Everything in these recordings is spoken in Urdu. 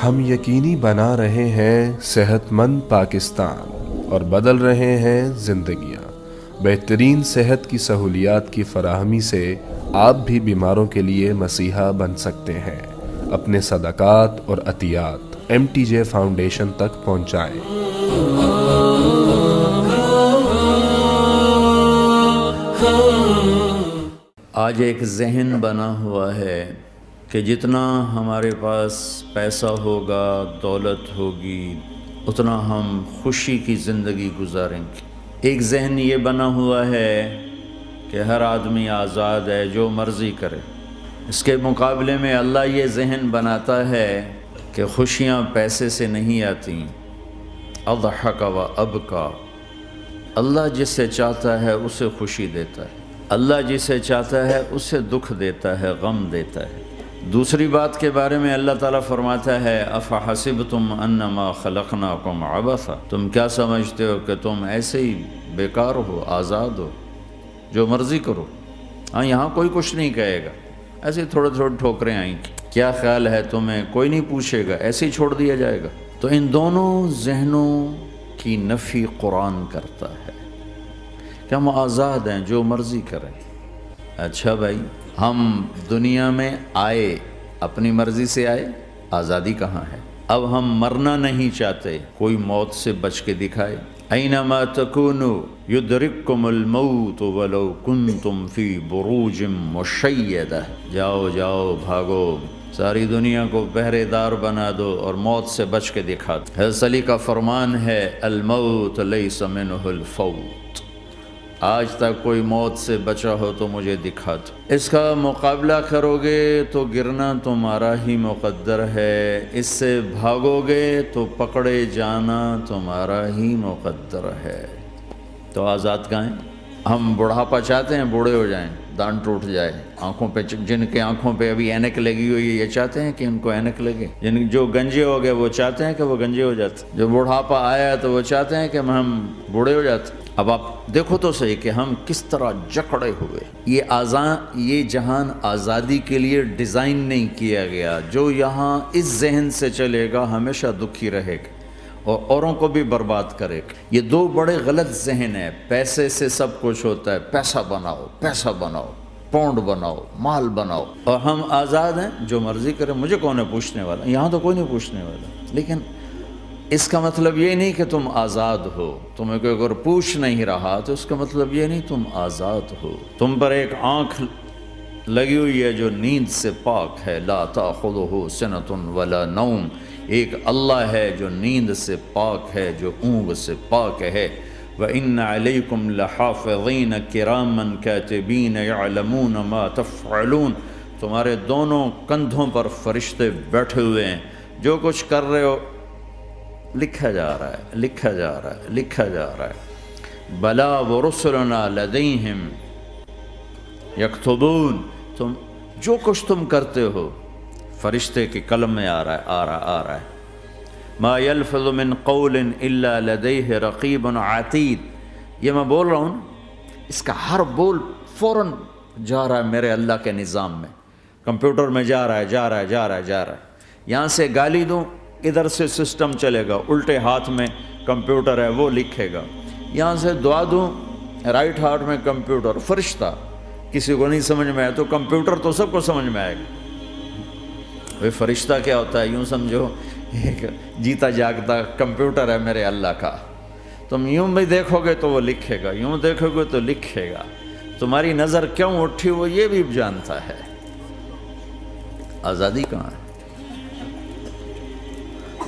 ہم یقینی بنا رہے ہیں صحت مند پاکستان اور بدل رہے ہیں زندگیاں۔ بہترین صحت کی سہولیات کی فراہمی سے آپ بھی بیماروں کے لیے مسیحا بن سکتے ہیں۔ اپنے صدقات اور عطیات MTJ فاؤنڈیشن تک پہنچائیں۔ آج ایک ذہن بنا ہوا ہے کہ جتنا ہمارے پاس پیسہ ہوگا، دولت ہوگی، اتنا ہم خوشی کی زندگی گزاریں گے۔ ایک ذہن یہ بنا ہوا ہے کہ ہر آدمی آزاد ہے، جو مرضی کرے۔ اس کے مقابلے میں اللہ یہ ذہن بناتا ہے کہ خوشیاں پیسے سے نہیں آتی۔ اضحک و ابکا، اللہ جسے چاہتا ہے اسے خوشی دیتا ہے، اللہ جسے چاہتا ہے اسے دکھ دیتا ہے، غم دیتا ہے۔ دوسری بات کے بارے میں اللہ تعالیٰ فرماتا ہے افحسبتم انما خلقناکم عبثا، تم کیا سمجھتے ہو کہ تم ایسے ہی بیکار ہو، آزاد ہو، جو مرضی کرو۔ ہاں، یہاں کوئی کچھ نہیں کہے گا، ایسے تھوڑے تھوڑے ٹھوکریں آئیں گی، کیا خیال ہے تمہیں، کوئی نہیں پوچھے گا، ایسے ہی چھوڑ دیا جائے گا۔ تو ان دونوں ذہنوں کی نفی قرآن کرتا ہے کہ ہم آزاد ہیں، جو مرضی کریں۔ اچھا بھائی، ہم دنیا میں آئے اپنی مرضی سے آئے، آزادی کہاں ہے؟ اب ہم مرنا نہیں چاہتے، کوئی موت سے بچ کے دکھائے۔ اینما تکونوا یدرککم الموت ولو کنتم فی بروج مشیدہ، جاؤ جاؤ بھاگو، ساری دنیا کو پہرے دار بنا دو اور موت سے بچ کے دکھا دو۔ حضرت علی کا فرمان ہے الموت لیس منہ الفوت، آج تک کوئی موت سے بچا ہو تو مجھے دکھا دو۔ اس کا مقابلہ کرو گے تو گرنا تمہارا ہی مقدر ہے، اس سے بھاگو گے تو پکڑے جانا تمہارا ہی مقدر ہے۔ تو آزاد کہاں ہیں؟ ہم بڑھاپا چاہتے ہیں، بوڑھے ہو جائیں، دان ٹوٹ جائے، آنکھوں پہ، جن کے آنکھوں پہ ابھی اینک لگی ہوئی ہے یہ چاہتے ہیں کہ ان کو اینک لگے، جو گنجے ہو گئے وہ چاہتے ہیں کہ وہ گنجے ہو جاتے، جو بڑھاپا آیا تو وہ چاہتے ہیں کہ ہم بوڑھے ہو جاتے۔ اب آپ دیکھو تو صحیح کہ ہم کس طرح جکڑے ہوئے۔ یہ جہان آزادی کے لیے ڈیزائن نہیں کیا گیا۔ جو یہاں اس ذہن سے چلے گا ہمیشہ دکھی رہے گا اور اوروں کو بھی برباد کرے گا۔ یہ دو بڑے غلط ذہن ہیں۔ پیسے سے سب کچھ ہوتا ہے، پیسہ بناؤ، پیسہ بناؤ، پاؤنڈ بناؤ، مال بناؤ، اور ہم آزاد ہیں، جو مرضی کریں، مجھے کون ہے پوچھنے والا؟ یہاں تو کوئی نہیں پوچھنے والا۔ لیکن اس کا مطلب یہ نہیں کہ تم آزاد ہو۔ تمہیں کوئی اگر پوچھ نہیں رہا تو اس کا مطلب یہ نہیں تم آزاد ہو۔ تم پر ایک آنکھ لگی ہوئی ہے جو نیند سے پاک ہے، لا تأخذہ سنۃ ولا نوم، ایک اللہ ہے جو نیند سے پاک ہے، جو اونگ سے پاک ہے۔ وَإِنَّ عَلَيْكُمْ لَحَافِظِينَ كِرَامًا كَاتِبِينَ يَعْلَمُونَ مَا تَفْعَلُونَ، تمہارے دونوں کندھوں پر فرشتے بیٹھے ہوئے ہیں، جو کچھ کر رہے ہو لکھا جا رہا ہے، لکھا جا رہا ہے، لکھا جا رہا ہے۔ بلا ورسلنا لدیہم یکتبون، تم جو کچھ تم کرتے ہو فرشتے کے قلم میں آ رہا ہے۔ ما یلفظ من قول الا لدیہ رقیب عتید، یہ میں بول رہا ہوں، اس کا ہر بول فوراً جا رہا ہے میرے اللہ کے نظام میں، کمپیوٹر میں جا رہا ہے، جا رہا ہے، جا رہا ہے، جا رہا ہے۔ یہاں سے گالی دوں، ادھر سے سسٹم چلے گا، الٹے ہاتھ میں کمپیوٹر ہے وہ لکھے گا۔ یہاں سے دعا دوں، رائٹ ہاتھ میں کمپیوٹر، فرشتہ، کسی کو نہیں سمجھ میں آئے تو کمپیوٹر تو سب کو سمجھ میں آئے گا۔ وہ فرشتہ کیا ہوتا ہے؟ یوں سمجھو ایک جیتا جاگتا کمپیوٹر ہے میرے اللہ کا۔ تم یوں بھی دیکھو گے تو وہ لکھے گا، یوں دیکھو گے تو لکھے گا۔ تمہاری نظر کیوں اٹھی وہ یہ بھی جانتا ہے۔ آزادی کہاں ہے؟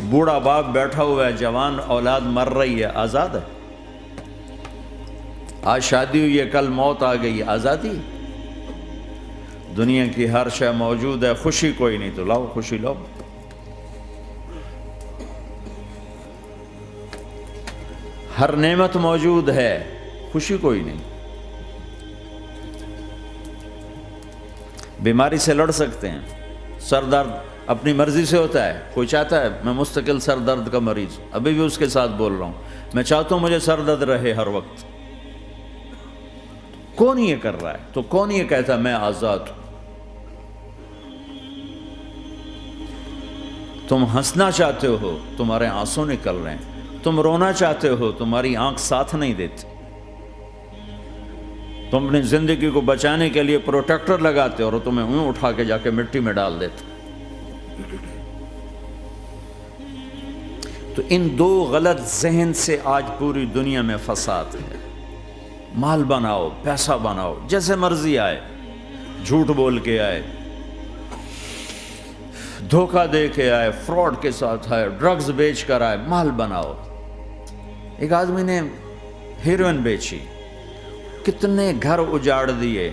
بوڑھا باپ بیٹھا ہوا ہے، جوان اولاد مر رہی ہے، آزاد ہے؟ آج شادی ہوئی ہے، کل موت آ گئی، آزادی؟ دنیا کی ہر شے موجود ہے، خوشی کوئی نہیں، تو لاؤ خوشی لاؤ۔ ہر نعمت موجود ہے، خوشی کوئی نہیں۔ بیماری سے لڑ سکتے ہیں، سر درد اپنی مرضی سے ہوتا ہے۔ کوئی چاہتا ہے میں مستقل سر درد کا مریض ہوں، ابھی بھی اس کے ساتھ بول رہا ہوں، میں چاہتا ہوں مجھے سر درد رہے ہر وقت۔ کون یہ کر رہا ہے؟ تو کون یہ کہتا ہے میں آزاد ہوں؟ تم ہنسنا چاہتے ہو، تمہارے آنسو نکل رہے ہیں، تم رونا چاہتے ہو، تمہاری آنکھ ساتھ نہیں دیتی، تم اپنی زندگی کو بچانے کے لیے پروٹیکٹر لگاتے اور تمہیں اونوں اٹھا کے جا کے مٹی میں ڈال دیتے۔ تو ان دو غلط ذہن سے آج پوری دنیا میں فساد ہے۔ مال بناؤ، پیسہ بناؤ، جیسے مرضی آئے، جھوٹ بول کے آئے، دھوکہ دے کے آئے، فراڈ کے ساتھ آئے، ڈرگز بیچ کر آئے، مال بناؤ۔ ایک آدمی نے ہیروئن بیچی، کتنے گھر اجاڑ دیے،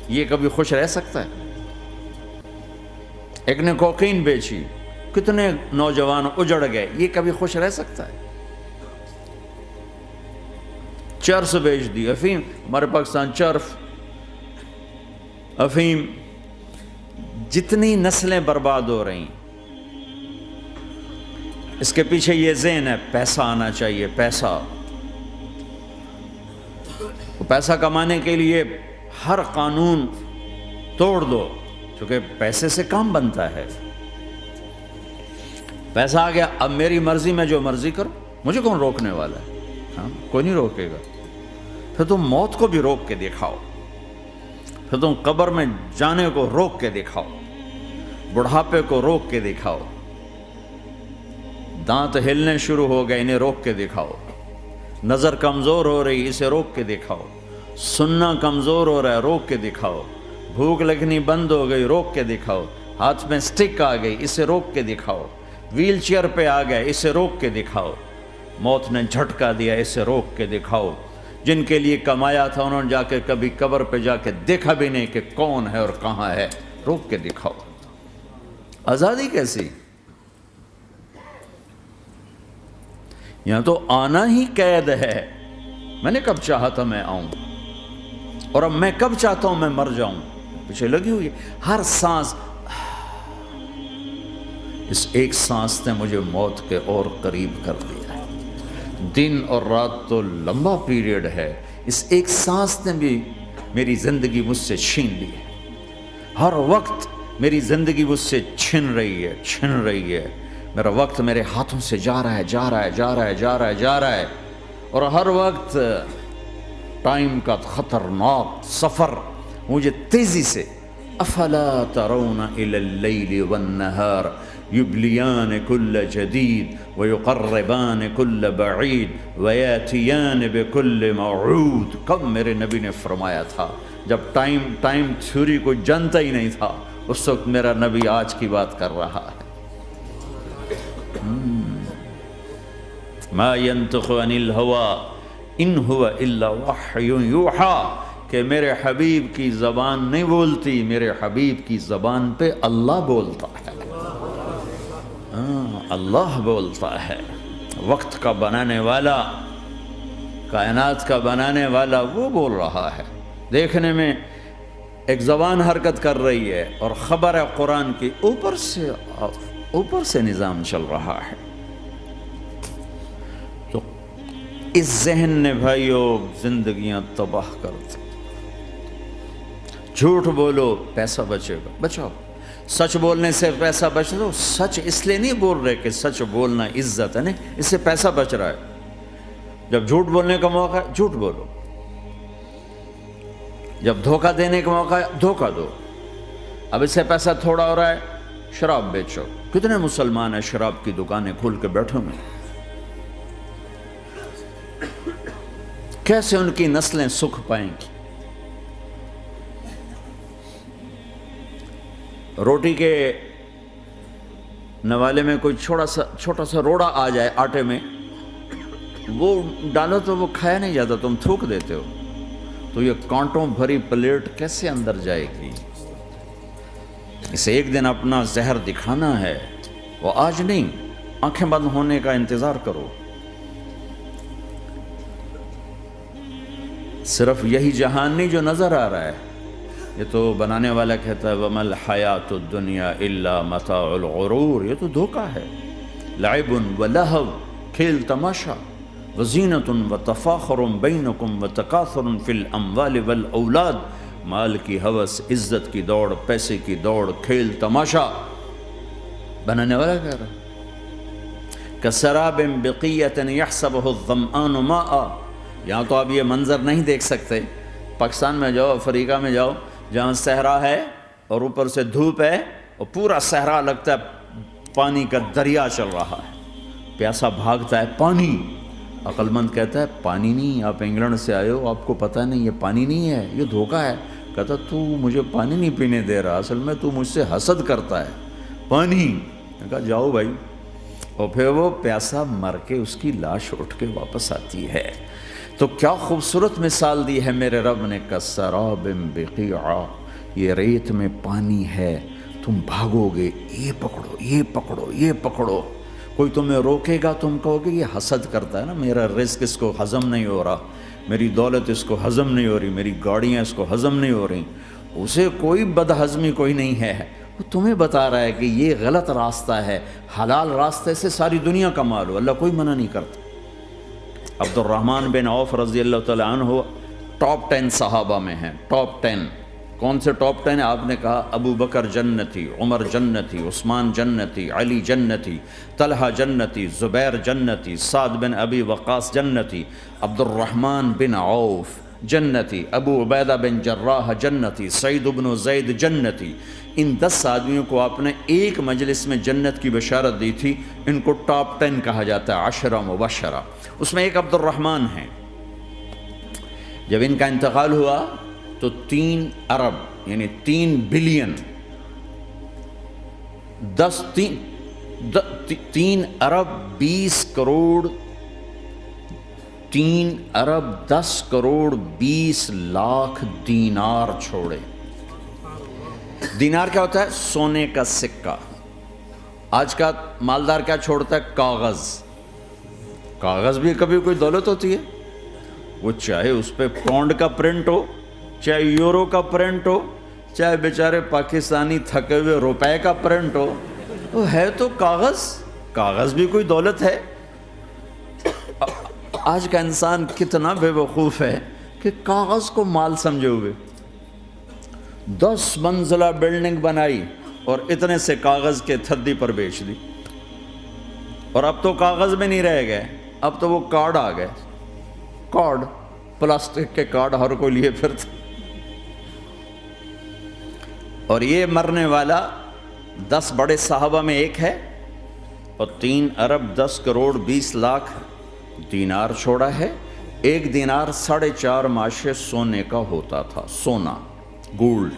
یہ کبھی خوش رہ سکتا ہے؟ ایک نے کوکین بیچی، کتنے نوجوان اجڑ گئے، یہ کبھی خوش رہ سکتا ہے؟ چرس بیچ دی، افیم، ہمارے پاکستان چرف، افیم، جتنی نسلیں برباد ہو رہی، اس کے پیچھے یہ ذہن ہے پیسہ آنا چاہیے، پیسہ۔ پیسہ کمانے کے لیے ہر قانون توڑ دو، کیونکہ پیسے سے کام بنتا ہے۔ پیسہ آ گیا، اب میری مرضی میں جو مرضی کرو، مجھے کون روکنے والا ہے؟ ہاں، کوئی نہیں روکے گا۔ پھر تم موت کو بھی روک کے دکھاؤ، پھر تم قبر میں جانے کو روک کے دکھاؤ، بڑھاپے کو روک کے دکھاؤ، دانت ہلنے شروع ہو گئے، انہیں روک کے دکھاؤ، نظر کمزور ہو رہی، اسے روک کے دکھاؤ، سننا کمزور ہو رہا ہے، روک کے دکھاؤ، بھوک لگنی بند ہو گئی، روک کے دکھاؤ، ہاتھ میں سٹک آ گئی، اسے روک کے دکھاؤ، ویل چیئر پہ آ گئے، اسے روک کے دکھاؤ، موت نے جھٹکا دیا، اسے روک کے دکھاؤ۔ جن کے لیے کمایا تھا انہوں نے جا کے کبھی قبر پہ جا کے دیکھا بھی نہیں کہ کون ہے اور کہاں ہے، روک کے دکھاؤ۔ آزادی کیسی؟ یہاں تو آنا ہی قید ہے۔ میں نے کب چاہا تھا میں آؤں، اور اب میں کب چاہتا ہوں میں مر جاؤں، پیچھے لگی ہوئی ہے۔ ہر سانس، اس ایک سانس نے مجھے موت کے اور قریب کر دیا ہے۔ دن اور رات تو لمبا پیریڈ ہے، اس ایک سانس نے بھی میری زندگی مجھ سے چھین لی ہے۔ ہر وقت میری زندگی مجھ سے چھن رہی ہے، میرا وقت میرے ہاتھوں سے جا رہا ہے، اور ہر وقت ٹائم کا خطرناک سفر مجھے تیزی سے۔ افلا ترون الى اللیل والنہار یبلیان کل جدید ویقربان کل بعید ویاتیان بکل موعود۔ کب میرے نبی نے فرمایا تھا، جب ٹائم تھیوری کو جانتا ہی نہیں تھا، اس وقت میرا نبی آج کی بات کر رہا ہے۔ ما ينطق عن الهوى ان هو الا وحی یوحی، کہ میرے حبیب کی زبان نہیں بولتی، میرے حبیب کی زبان پہ اللہ بولتا ہے، اللہ بولتا ہے۔ وقت کا بنانے والا، کائنات کا بنانے والا وہ بول رہا ہے۔ دیکھنے میں ایک زبان حرکت کر رہی ہے اور خبر ہے قرآن کی، اوپر سے نظام چل رہا ہے۔ تو اس ذہن نے بھائیو زندگیاں تباہ کر دی۔ جھوٹ بولو پیسہ بچے گا، بچاؤ۔ سچ بولنے سے پیسہ بچ رہا، سچ اس لیے نہیں بول رہے کہ سچ بولنا عزت ہے، نہیں، اس سے پیسہ بچ رہا ہے۔ جب جھوٹ بولنے کا موقع ہے جھوٹ بولو، جب دھوکہ دینے کا موقع ہے دھوکہ دو۔ اب اس سے پیسہ تھوڑا ہو رہا ہے، شراب بیچو۔ کتنے مسلمان ہیں شراب کی دکانیں کھول کے بیٹھے ہوئے، کیسے ان کی نسلیں سکھ پائیں گی؟ روٹی کے نوالے میں کوئی چھوٹا سا روڑا آ جائے آٹے میں، وہ ڈالو تو وہ کھایا نہیں جاتا، تم تھوک دیتے ہو، تو یہ کانٹوں بھری پلیٹ کیسے اندر جائے گی؟ اسے ایک دن اپنا زہر دکھانا ہے، وہ آج نہیں، آنکھیں بند ہونے کا انتظار کرو۔ صرف یہی جہان نہیں جو نظر آ رہا ہے، یہ تو بنانے والا کہتا ہے وَمَا الْحَيَاةُ الدُّنْيَا إِلَّا مَتَاعُ الْغُرُورِ، یہ تو دھوکہ ہے۔ لَعِبٌ وَلَهْوٌ، کھیل تماشا، وَزِينَةٌ وَتَفَاخُرٌ بَيْنَكُمْ وَتَكَاثُرٌ فِي الْأَمْوَالِ وَالْأَوْلَادِ، مال کی ہوس، عزت کی دوڑ، پیسے کی دوڑ، کھیل تماشا۔ بنانے والا کہہ رہا ہے کسراب بقیۃ یحسبہ الظمآن ماء. یہاں تو آپ یہ منظر نہیں دیکھ سکتے. پاکستان میں جاؤ، افریقہ میں جاؤ، جہاں صحرا ہے اور اوپر سے دھوپ ہے اور پورا صحرا لگتا ہے پانی کا دریا چل رہا ہے، پیاسا بھاگتا ہے پانی. عقل مند کہتا ہے پانی نہیں، آپ انگلینڈ سے آئے ہو، آپ کو پتہ نہیں یہ پانی نہیں ہے، یہ دھوکہ ہے. کہتا تو مجھے پانی نہیں پینے دے رہا، اصل میں تو مجھ سے حسد کرتا ہے. پانی. میں کہا جاؤ بھائی. اور پھر وہ پیاسا مر کے اس کی لاش اٹھ کے واپس آتی ہے. تو کیا خوبصورت مثال دی ہے میرے رب نے. کسراب بقیع، یہ ریت میں پانی ہے، تم بھاگو گے، یہ پکڑو یہ پکڑو یہ پکڑو. کوئی تمہیں روکے گا، تم کہو گے یہ حسد کرتا ہے نا، میرا رزق اس کو ہضم نہیں ہو رہا، میری دولت اس کو ہضم نہیں ہو رہی، میری گاڑیاں اس کو ہضم نہیں ہو رہی. اسے کوئی بدہضمی کوئی نہیں ہے، وہ تمہیں بتا رہا ہے کہ یہ غلط راستہ ہے، حلال راستے سے ساری دنیا کا مال ہو. اللہ کوئی منع نہیں کرتا. عبد الرحمن بن عوف رضی اللہ تعالیٰ عنہ ٹاپ 10 صحابہ میں ہیں. ٹاپ 10 کون سے ٹاپ 10 ہیں؟ آپ نے کہا ابو بکر جنتی، عمر جنتی، عثمان جنتی، علی جنتی، طلحہ جنتی، زبیر جنتی، سعد بن ابی وقاص جنتی، عبد الرحمن بن عوف جنتی، ابو عبیدہ بن جراح جنتی، سعید بن زید جنتی. ان 10 آدمیوں کو آپ نے ایک مجلس میں جنت کی بشارت دی تھی. ان کو ٹاپ 10 کہا جاتا ہے، 10 مبشرہ. اس میں ایک عبد الرحمن ہیں. جب ان کا انتقال ہوا تو 3 ارب یعنی 3 بلین 3 ارب 20 کروڑ 3 ارب 10 کروڑ 20 لاکھ دینار چھوڑے. دینار کیا ہوتا ہے؟ سونے کا سکہ. آج کا مالدار کیا چھوڑتا ہے؟ کاغذ. کاغذ بھی کبھی کوئی دولت ہوتی ہے؟ وہ چاہے اس پہ پاؤنڈ کا پرنٹ ہو، چاہے یورو کا پرنٹ ہو، چاہے بیچارے پاکستانی تھکے ہوئے روپے کا پرنٹ ہو، وہ ہے تو کاغذ. کاغذ بھی کوئی دولت ہے. آج کا انسان کتنا بے وقوف ہے کہ کاغذ کو مال سمجھے ہوئے. 10 منزلہ بلڈنگ بنائی اور اتنے سے کاغذ کے تھدی پر بیچ دی. اور اب تو کاغذ میں نہیں رہ گئے، اب تو وہ کارڈ آ گئے. کارڈ، پلاسٹک کے کارڈ ہر کوئی لیے پھرتا. اور یہ مرنے والا 10 بڑے صحابہ میں ایک ہے اور 3 ارب 10 کروڑ 20 لاکھ دینار چھوڑا ہے. ایک دینار 4.5 ماشے سونے کا ہوتا تھا، سونا، گولڈ.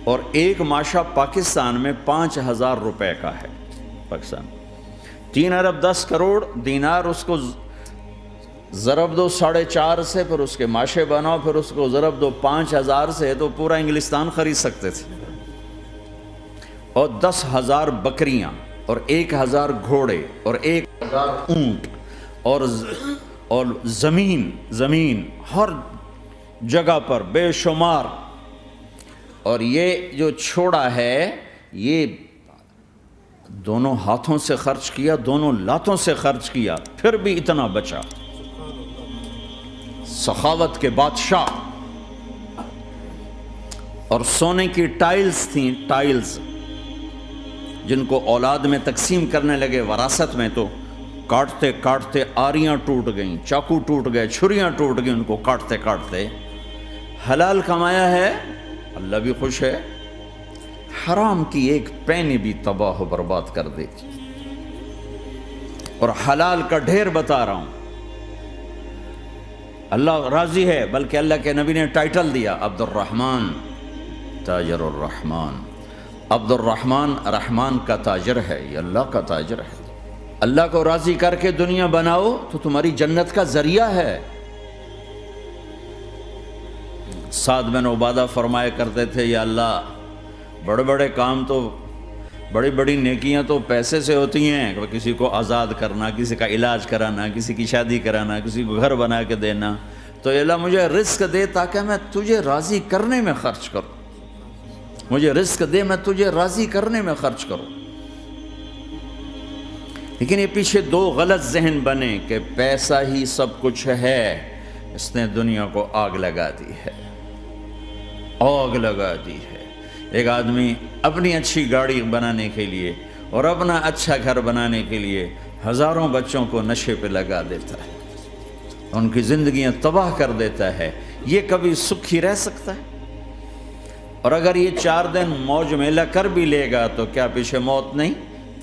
اور ایک ماشا پاکستان میں 5,000 روپے کا ہے. پاکستان 3 ارب 10 کروڑ دینار، اس کو ضرب دو 4.5 سے، پھر اس کے ماشے بناؤ، پھر اس کو ضرب دو 5,000 سے، تو پورا انگلستان خرید سکتے تھے. اور 10,000 بکریاں اور 1,000 گھوڑے اور 1,000 اونٹ اور زمین ہر جگہ پر بے شمار. اور یہ جو چھوڑا ہے یہ دونوں ہاتھوں سے خرچ کیا، دونوں لاتوں سے خرچ کیا، پھر بھی اتنا بچا. سخاوت کے بادشاہ. اور سونے کی ٹائلز تھیں، ٹائلز جن کو اولاد میں تقسیم کرنے لگے وراثت میں، تو کاٹتے کاٹتے آریاں ٹوٹ گئیں، چاقو ٹوٹ گئے، چھریاں ٹوٹ گئیں ان کو کاٹتے کاٹتے. حلال کمایا ہے، اللہ بھی خوش ہے. حرام کی ایک پینی بھی تباہ و برباد کر دیتی. اور حلال کا ڈھیر بتا رہا ہوں. اللہ راضی ہے، بلکہ اللہ کے نبی نے ٹائٹل دیا عبد الرحمن تاجر الرحمن. عبد الرحمن رحمان کا تاجر ہے، یہ اللہ کا تاجر ہے. اللہ کو راضی کر کے دنیا بناؤ تو تمہاری جنت کا ذریعہ ہے. سعد بن عبادہ فرمایا کرتے تھے، یا اللہ بڑے بڑے کام تو، بڑی بڑی نیکیاں تو پیسے سے ہوتی ہیں، کسی کو آزاد کرنا، کسی کا علاج کرانا، کسی کی شادی کرانا، کسی کو گھر بنا کے دینا. تو اللہ مجھے رزق دے تاکہ میں تجھے راضی کرنے میں خرچ کروں. مجھے رزق دے، میں تجھے راضی کرنے میں خرچ کروں. لیکن یہ پیچھے 2 غلط ذہن بنے کہ پیسہ ہی سب کچھ ہے. اس نے دنیا کو آگ لگا دی ہے، آگ لگا دی ہے. ایک آدمی اپنی اچھی گاڑی بنانے کے لیے اور اپنا اچھا گھر بنانے کے لیے ہزاروں بچوں کو نشے پہ لگا دیتا ہے، ان کی زندگیاں تباہ کر دیتا ہے، یہ کبھی سکھی رہ سکتا ہے؟ اور اگر یہ 4 دن موج میلہ کر بھی لے گا تو کیا پیچھے موت نہیں؟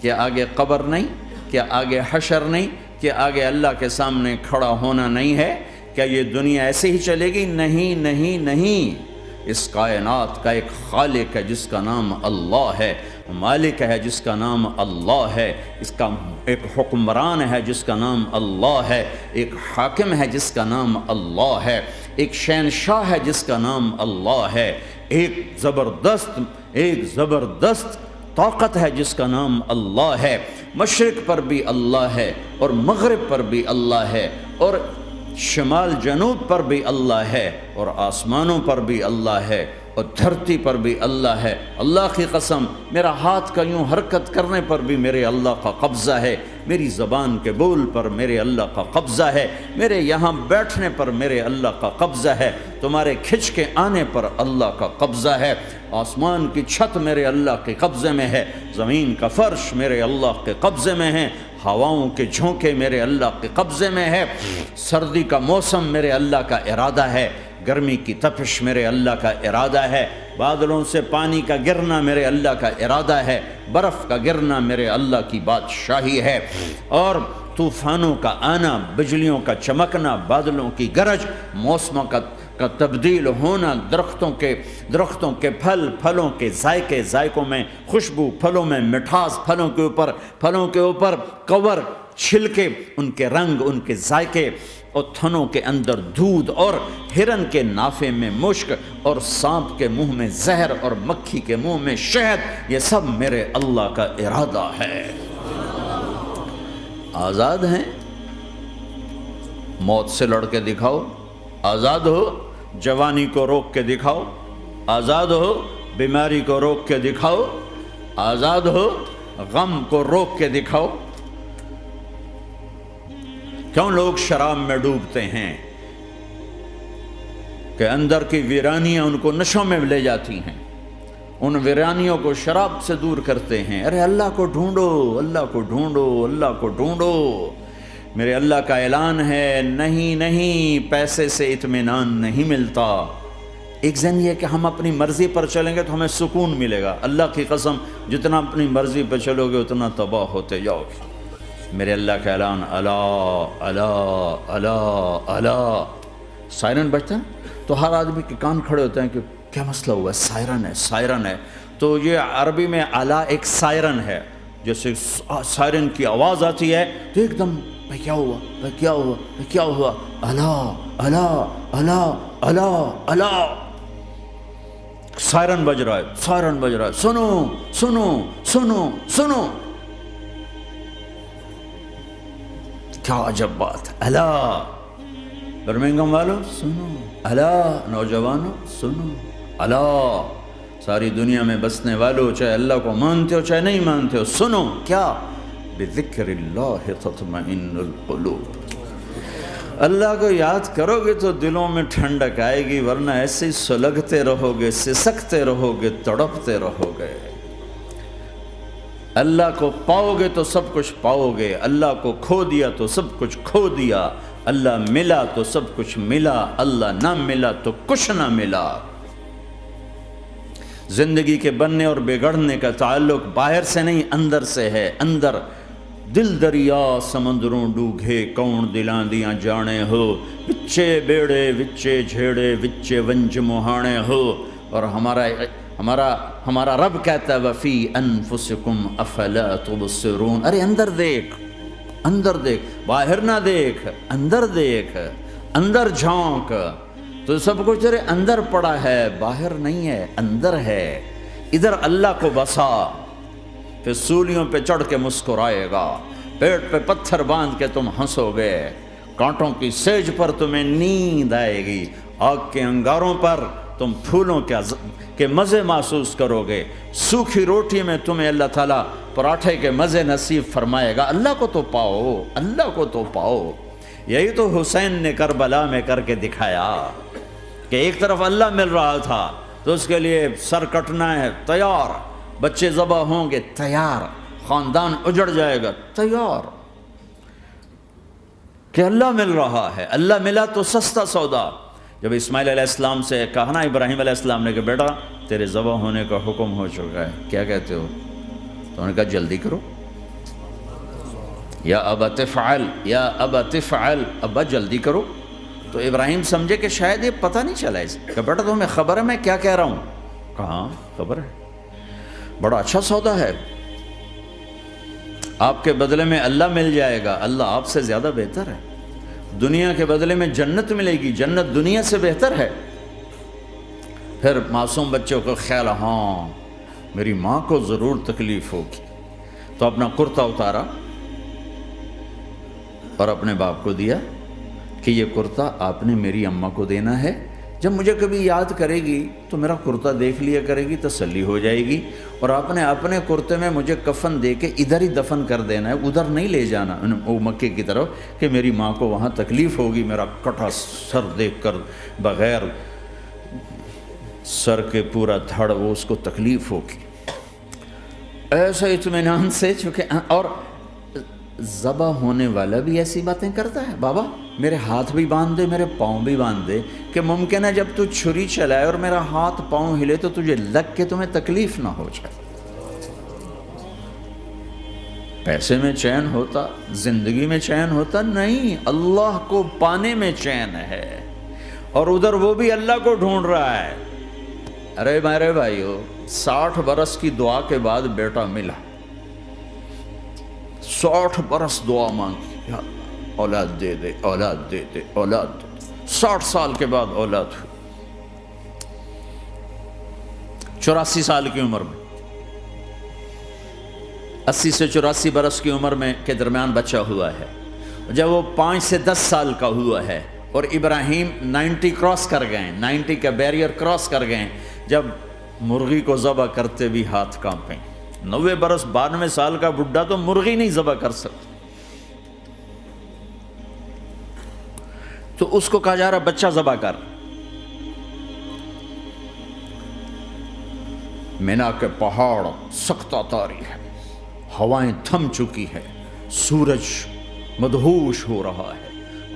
کیا آگے قبر نہیں؟ کیا آگے حشر نہیں؟ کیا آگے اللہ کے سامنے کھڑا ہونا نہیں ہے؟ کیا یہ دنیا ایسے ہی چلے گی؟ نہیں نہیں نہیں، اس کائنات کا ایک خالق ہے جس کا نام اللہ ہے، مالک ہے جس کا نام اللہ ہے، اس کا ایک حکمران ہے جس کا نام اللہ ہے، ایک حاکم ہے جس کا نام اللہ ہے، ایک شہنشاہ ہے جس کا نام اللہ ہے، ایک زبردست طاقت ہے جس کا نام اللہ ہے، مشرق پر بھی اللہ ہے اور مغرب پر بھی اللہ ہے اور شمال جنوب پر بھی اللہ ہے اور آسمانوں پر بھی اللہ ہے اور دھرتی پر بھی اللہ ہے۔ اللہ کی قسم، میرا ہاتھ کا یوں حرکت کرنے پر بھی میرے اللہ کا قبضہ ہے، میری زبان کے بول پر میرے اللہ کا قبضہ ہے، میرے یہاں بیٹھنے پر میرے اللہ کا قبضہ ہے، تمہارے کھچ کے آنے پر اللہ کا قبضہ ہے، آسمان کی چھت میرے اللہ کے قبضے میں ہے، زمین کا فرش میرے اللہ کے قبضے میں ہے، ہواؤں کے جھونکے میرے اللہ کے قبضے میں ہے، سردی کا موسم میرے اللہ کا ارادہ ہے، گرمی کی تپش میرے اللہ کا ارادہ ہے، بادلوں سے پانی کا گرنا میرے اللہ کا ارادہ ہے، برف کا گرنا میرے اللہ کی بادشاہی ہے، اور طوفانوں کا آنا، بجلیوں کا چمکنا، بادلوں کی گرج، موسموں کا تبدیل ہونا، درختوں کے پھلوں کے ذائقوں میں خوشبو، پھلوں میں مٹھاس، پھلوں کے اوپر کور، چھلکے، ان کے رنگ، ان کے ذائقے، اور تھنوں کے اندر دودھ، اور ہرن کے نافے میں مشک، اور سانپ کے منہ میں زہر، اور مکھی کے منہ میں شہد، یہ سب میرے اللہ کا ارادہ ہے۔ آزاد ہیں؟ موت سے لڑ کے دکھاؤ، آزاد ہو، جوانی کو روک کے دکھاؤ، آزاد ہو، بیماری کو روک کے دکھاؤ، آزاد ہو، غم کو روک کے دکھاؤ۔ کیوں لوگ شراب میں ڈوبتے ہیں؟ کہ اندر کی ویرانیاں ان کو نشوں میں لے جاتی ہیں، ان ویرانیوں کو شراب سے دور کرتے ہیں۔ ارے اللہ کو ڈھونڈو، اللہ کو ڈھونڈو، اللہ کو ڈھونڈو۔ میرے اللہ کا اعلان ہے، نہیں پیسے سے اطمینان نہیں ملتا۔ ایک ذہن یہ کہ ہم اپنی مرضی پر چلیں گے تو ہمیں سکون ملے گا۔ اللہ کی قسم، جتنا اپنی مرضی پہ چلو گے اتنا تباہ ہوتے جاؤ گے۔ میرے اللہ کا اعلان، اللہ اللہ اللہ اللہ، سائرن بجتا ہے تو ہر آدمی کے کان کھڑے ہوتے ہیں کہ کیا مسئلہ ہوا ہے؟ سائرن ہے۔ تو یہ عربی میں اعلیٰ ایک سائرن ہے، جیسے سائرن کی آواز آتی ہے تو ایک دم بھائی کیا ہوا؟ اللہ اللہ اللہ اللہ اللہ، سائرن بج رہا ہے، سنو سنو سنو سنو، کیا عجب بات ہے۔ اللہ، برمنگم والوں سنو، اللہ، نوجوانوں سنو، اللہ، ساری دنیا میں بسنے والوں، چاہے اللہ کو مانتے ہو چاہے نہیں مانتے ہو، سنو، کیا؟ بذکر اللہ تطمئن القلوب، اللہ کو یاد کرو گے تو دلوں میں ٹھنڈک آئے گی، ورنہ ایسے ہی سلگتے رہو گے، سسکتے رہو گے، تڑپتے رہو گے۔ اللہ کو پاؤ گے تو سب کچھ پاؤ گے، اللہ کو کھو دیا تو سب کچھ کھو دیا، اللہ ملا تو سب کچھ ملا، اللہ نہ ملا تو کچھ نہ ملا۔ زندگی کے بننے اور بگڑنے کا تعلق باہر سے نہیں اندر سے ہے۔ اندر دل دریا سمندروں ڈوگے، کون دلاں دیاں جانے ہو، وچے بیڑے وچے جھیڑے وچے ونج مہانے ہو۔ اور ہمارا رب کہتا ہے وفی انفسکم افلا تبصرون، ارے اندر دیکھ، باہر نہ دیکھ، اندر جھونک، تو سب کچھ تیرے اندر پڑا ہے، باہر نہیں ہے، اندر ہے۔ ادھر اللہ کو بسا، پھر سولیوں پہ چڑھ کے مسکرائے گا، پیٹ پہ پتھر باندھ کے تم ہنسو گے، کانٹوں کی سیج پر تمہیں نیند آئے گی، آگ کے انگاروں پر تم پھولوں کے مزے محسوس کرو گے، سوکھی روٹی میں تمہیں اللہ تعالیٰ پراٹھے کے مزے نصیب فرمائے گا۔ اللہ کو تو پاؤ، اللہ کو تو پاؤ۔ یہی تو حسین نے کربلا میں کر کے دکھایا کہ ایک طرف اللہ مل رہا تھا تو اس کے لیے سر کٹنا ہے، تیار، بچے ذبح ہوں گے، تیار، خاندان اجڑ جائے گا، تیار، کہ اللہ مل رہا ہے، اللہ ملا تو سستا سودا۔ جب اسماعیل علیہ السلام سے کہا نا ابراہیم علیہ السلام نے کہ بیٹا تیرے ذبح ہونے کا حکم ہو چکا ہے، کیا کہتے ہو؟ تو انہوں نے کہا جلدی کرو، یا ابا تفعل، یا ابا تفعل، ابا جلدی کرو۔ تو ابراہیم سمجھے کہ شاید یہ پتہ نہیں چلا اس کہ بیٹا تمہیں خبر ہے میں کیا کہہ رہا ہوں؟ کہاں خبر ہے، بڑا اچھا سودا ہے، آپ کے بدلے میں اللہ مل جائے گا، اللہ آپ سے زیادہ بہتر ہے، دنیا کے بدلے میں جنت ملے گی، جنت دنیا سے بہتر ہے۔ پھر معصوم بچوں کو خیال، ہاں میری ماں کو ضرور تکلیف ہوگی، تو اپنا کرتا اتارا اور اپنے باپ کو دیا کہ یہ کرتا آپ نے میری اماں کو دینا ہے، جب مجھے کبھی یاد کرے گی تو میرا کرتا دیکھ لیا کرے گی، تسلی ہو جائے گی، اور آپ نے اپنے کرتے میں مجھے کفن دے کے ادھر ہی دفن کر دینا ہے، ادھر نہیں لے جانا وہ مکے کی طرف کہ میری ماں کو وہاں تکلیف ہوگی، میرا کٹا سر دیکھ کر بغیر سر کے پورا دھڑ وہ اس کو تکلیف ہوگی۔ ایسا اطمینان سے، چونکہ اور ذبح ہونے والا بھی ایسی باتیں کرتا ہے، بابا میرے ہاتھ بھی باندھ دے، میرے پاؤں بھی باندھ دے، کہ ممکن ہے جب تو چھری چلائے اور میرا ہاتھ پاؤں ہلے تو تجھے لگ کے تمہیں تکلیف نہ ہو جائے۔ پیسے میں چین ہوتا، زندگی میں چین ہوتا نہیں، اللہ کو پانے میں چین ہے، اور ادھر وہ بھی اللہ کو ڈھونڈ رہا ہے۔ ارے میرے بھائیو، 60 برس کی دعا کے بعد بیٹا ملا، 60 برس دعا مانگی، یا اللہ اولاد دے دے، اولاد دے دے، اولاد دے دے، 60 سال کے بعد اولاد ہوئی، 84 سال کی عمر میں، 80 سے 84 برس کی عمر میں کے درمیان بچہ ہوا ہے۔ جب وہ 5 سے 10 سال کا ہوا ہے اور ابراہیم 90 کراس کر گئے، 90 کا بیریئر کراس کر گئے، جب مرغی کو ذبح کرتے بھی ہاتھ کانپیں، 90 برس 92 سال کا بڈھا تو مرغی نہیں ذبح کر سکتا، تو اس کو کہا جا رہا بچہ ذبح کر۔ مینا کے پہاڑ سختہ تاری ہے، ہوائیں تھم چکی ہے، سورج مدہوش ہو رہا ہے،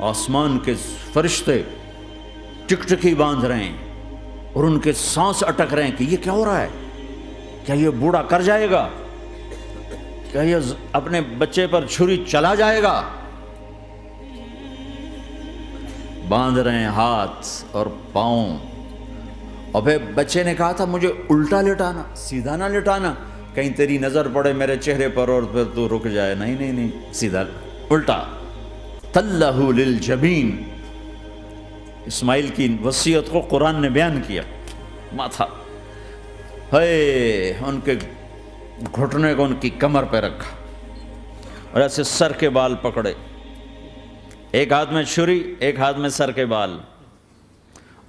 آسمان کے فرشتے ٹکٹکی باندھ رہے ہیں اور ان کے سانس اٹک رہے ہیں کہ یہ کیا ہو رہا ہے، کیا یہ بوڑھا کر جائے گا، کیا یہ اپنے بچے پر چھری چلا جائے گا؟ باندھ رہے ہیں ہاتھ اور پاؤں، اور پھر بچے نے کہا تھا مجھے الٹا لٹانا، سیدھا نہ لٹانا، کہیں تیری نظر پڑے میرے چہرے پر اور پھر تو رک جائے، نہیں نہیں نہیں، سیدھا الٹا۔ تلہ للجبین، اسماعیل کی وصیت کو قرآن نے بیان کیا، ماتھا ہے ان کے گھٹنے کو ان کی کمر پہ رکھا اور ایسے سر کے بال پکڑے، ایک ہاتھ میں چھری، ایک ہاتھ میں سر کے بال،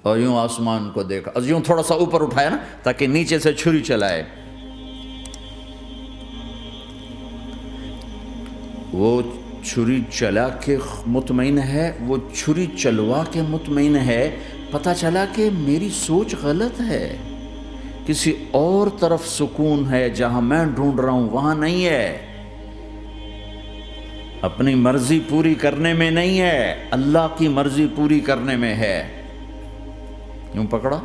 اور یوں آسمان کو دیکھا، اور یوں تھوڑا سا اوپر اٹھایا نا تاکہ نیچے سے چھری چلائے۔ وہ چھری چلا کے مطمئن ہے، وہ چھری چلوا کے مطمئن ہے، پتہ چلا کہ میری سوچ غلط ہے، کسی اور طرف سکون ہے، جہاں میں ڈھونڈ رہا ہوں وہاں نہیں ہے، اپنی مرضی پوری کرنے میں نہیں ہے، اللہ کی مرضی پوری کرنے میں ہے۔ یوں پکڑا،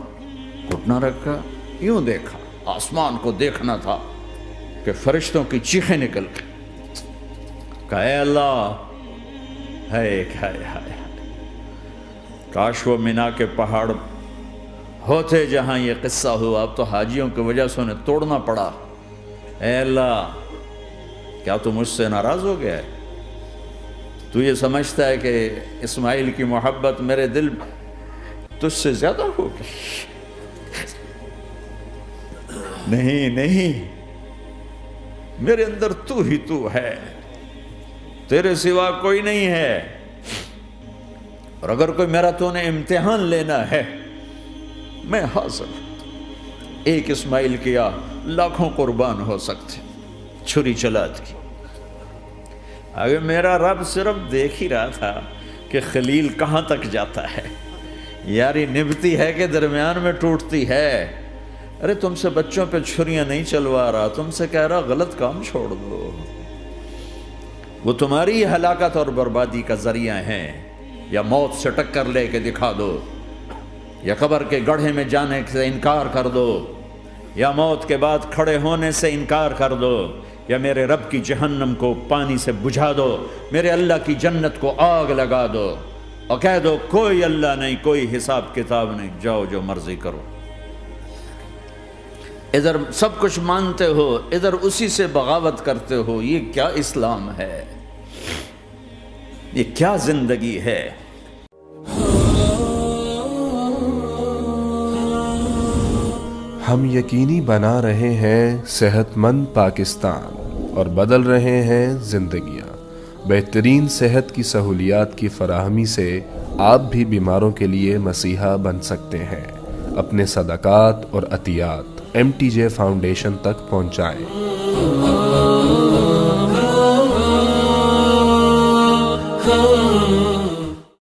گھٹنا رکھا، یوں دیکھا، آسمان کو دیکھنا تھا کہ فرشتوں کی چیخیں نکل گئی، کہا اے اللہ، ہائے ہائے ہائے، کاش وہ مینا کے پہاڑ ہوتے جہاں یہ قصہ ہوا، اب تو حاجیوں کی وجہ سے انہیں توڑنا پڑا۔ اے اللہ، کیا تو مجھ سے ناراض ہو گیا ہے؟ تو یہ سمجھتا ہے کہ اسماعیل کی محبت میرے دل تجھ سے زیادہ ہوگی؟ نہیں نہیں، میرے اندر تو ہی تو ہے، تیرے سوا کوئی نہیں ہے، اور اگر کوئی میرا تو نے امتحان لینا ہے میں حاضر ہوں۔ ایک اسماعیل کیا لاکھوں قربان ہو سکتے، چھری چلات کی۔ اگر میرا رب صرف دیکھ ہی رہا تھا کہ خلیل کہاں تک جاتا ہے، یاری نبھتی ہے کہ درمیان میں ٹوٹتی ہے۔ ارے تم سے بچوں پہ چھریاں نہیں چلوا رہا، تم سے کہہ رہا غلط کام چھوڑ دو، وہ تمہاری ہلاکت اور بربادی کا ذریعہ ہیں، یا موت سے ٹکر لے کے دکھا دو، یا قبر کے گڑھے میں جانے سے انکار کر دو، یا موت کے بعد کھڑے ہونے سے انکار کر دو، یا میرے رب کی جہنم کو پانی سے بجھا دو، میرے اللہ کی جنت کو آگ لگا دو، اور کہہ دو کوئی اللہ نہیں، کوئی حساب کتاب نہیں، جاؤ جو مرضی کرو۔ ادھر سب کچھ مانتے ہو، ادھر اسی سے بغاوت کرتے ہو۔ یہ کیا اسلام ہے؟ یہ کیا زندگی ہے؟ ہم یقینی بنا رہے ہیں صحت مند پاکستان اور بدل رہے ہیں زندگیاں۔ بہترین صحت کی سہولیات کی فراہمی سے آپ بھی بیماروں کے لیے مسیحا بن سکتے ہیں۔ اپنے صدقات اور عطیات MTJ فاؤنڈیشن تک پہنچائیں۔